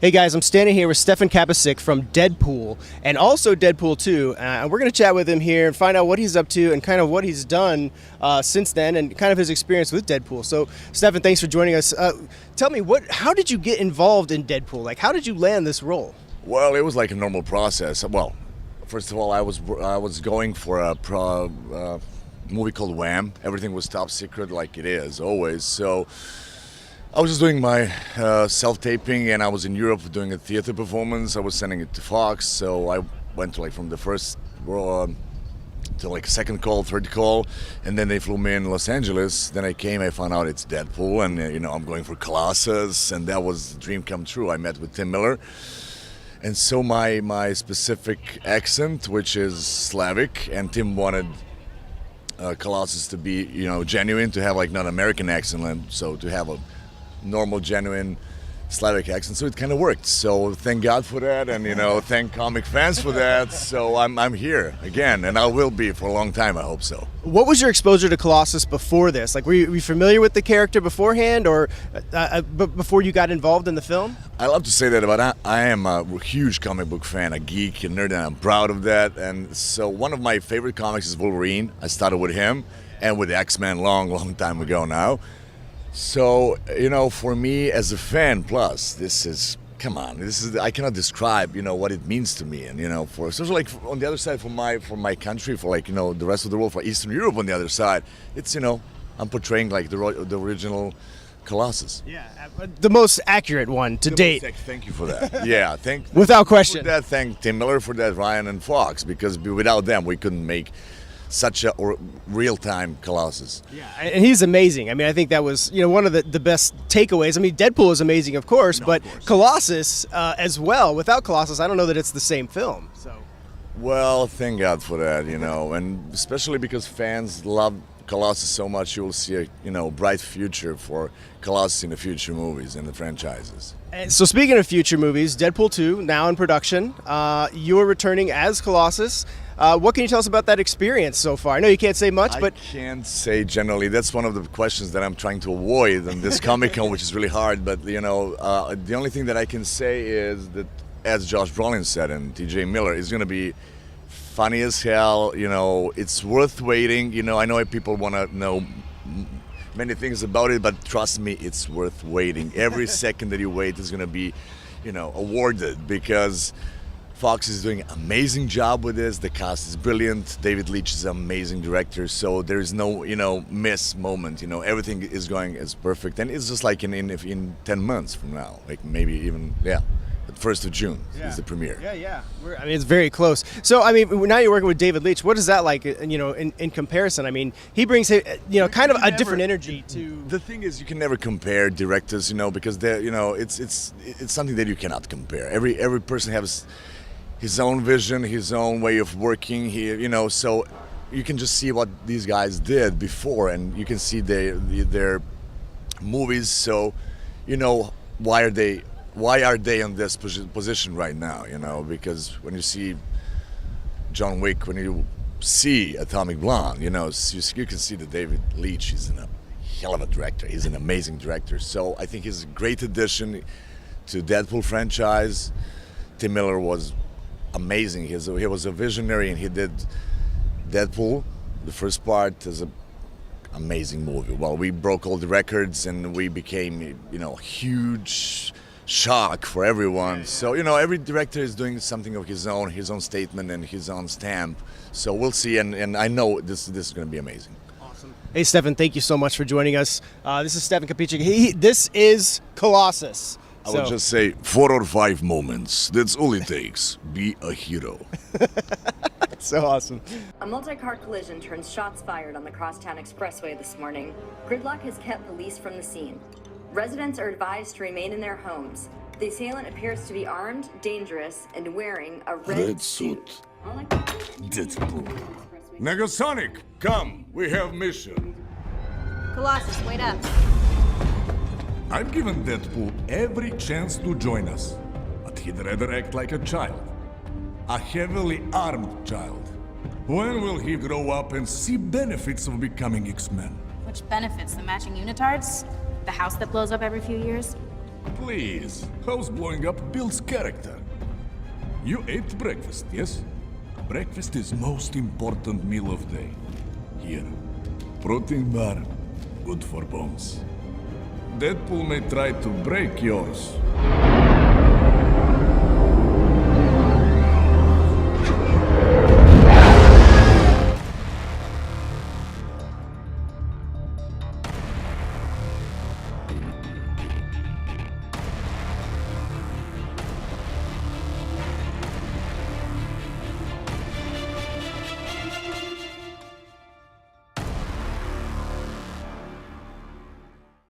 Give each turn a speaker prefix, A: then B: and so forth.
A: Hey guys, I'm standing here with Stefan Kapicic from Deadpool and also Deadpool 2. And we're going to chat with him here and find out what he's up to and kind of what he's done since then and kind of his experience with Deadpool. So, Stefan, thanks for joining us. Tell me, how did you get involved in Deadpool? Like, how did you land this role?
B: Well, it was like a normal process. Well, first of all, I was going for a movie called Wham. Everything was top secret, like it is always. So I was just doing my self-taping, and I was in Europe doing a theater performance. I was sending it to Fox, so I went to from the first to second call, third call, and then they flew me in Los Angeles. Then I came, I found out it's Deadpool, and I'm going for Colossus, and that was the dream come true. I met with Tim Miller, and so my specific accent, which is Slavic, and Tim wanted Colossus to be genuine, to have not American accent, so to have a normal, genuine Slavic accent, so it kind of worked. So thank God for that, and thank comic fans for that. So I'm here again, and I will be for a long time. I hope so.
A: What was your exposure to Colossus before this? Like, were you familiar with the character beforehand, or before you got involved in the film? I
B: love to say that, but I am a huge comic book fan, a geek, a nerd, and I'm proud of that. And so one of my favorite comics is Wolverine. I started with him, and with X-Men long time ago now. So, for me as a fan, plus, this is I cannot describe, what it means to me. And, for especially on the other side, for my country, for the rest of the world, for Eastern Europe on the other side, it's, I'm portraying the original Colossus.
A: Yeah, the most accurate one to date.
B: Thank you for that. Yeah,
A: without question.
B: Thank Tim Miller for that, Ryan and Fox, because without them, we couldn't make such a real-time Colossus.
A: Yeah, and he's amazing. I mean, I think that was one of the best takeaways. I mean, Deadpool is amazing, of course, but of course. Colossus as well. Without Colossus, I don't know that it's the same film. So,
B: well, thank God for that, and especially because fans love Colossus so much, you will see a bright future for Colossus in the future movies and the franchises.
A: And so, speaking of future movies, Deadpool 2 now in production. You are returning as Colossus. What can you tell us about that experience so far? I know you can't say much, but
B: I can't say generally. That's one of the questions that I'm trying to avoid in this Comic-Con, which is really hard. But the only thing that I can say is that, as Josh Brolin said and TJ Miller, is going to be funny as hell. It's worth waiting. I know people want to know many things about it, but trust me, it's worth waiting. Every second that you wait is going to be, awarded, because Fox is doing an amazing job with this. The cast is brilliant. David Leitch is an amazing director, so there is no, miss moment. Everything is going as perfect, and it's just like in 10 months from now, maybe even, the 1st of June is the premiere.
A: Yeah. It's very close. So, now you're working with David Leitch. What is that like, in comparison? I mean, he brings, kind of a different energy to...
B: The thing is, you can never compare directors, because they're, it's something that you cannot compare. Every person has his own vision, his own way of working. So you can just see what these guys did before, and you can see their movies. So, why are they in this position right now? Because when you see John Wick, when you see Atomic Blonde, you can see that David Leitch is a hell of a director. He's an amazing director. So I think he's a great addition to Deadpool franchise. Tim Miller was amazing. He was a visionary, and he did Deadpool, the first part, as an amazing movie. Well, we broke all the records, and we became, a huge shock for everyone. So, every director is doing something of his own statement and his own stamp. So we'll see, and I know this is going to be amazing.
A: Awesome. Hey, Stefan, thank you so much for joining us. This is Stefan Kapicic. This is Colossus.
B: I would just say 4 or 5 moments. That's all it takes. Be a hero.
A: So awesome.
C: A multi-car collision turns shots fired on the Crosstown Expressway this morning. Gridlock has kept police from the scene. Residents are advised to remain in their homes. The assailant appears to be armed, dangerous, and wearing a red suit.
B: Deadpool. Negasonic, come. We have mission.
D: Colossus, wait up.
E: I've given Deadpool every chance to join us, but he'd rather act like a child. A heavily armed child. When will he grow up and see benefits of becoming X-Men?
D: Which benefits? The matching unitards? The house that blows up every few years?
E: Please, how's blowing up builds character? You ate breakfast, yes? Breakfast is most important meal of day. Here, protein bar, good for bones. Deadpool may try to break yours,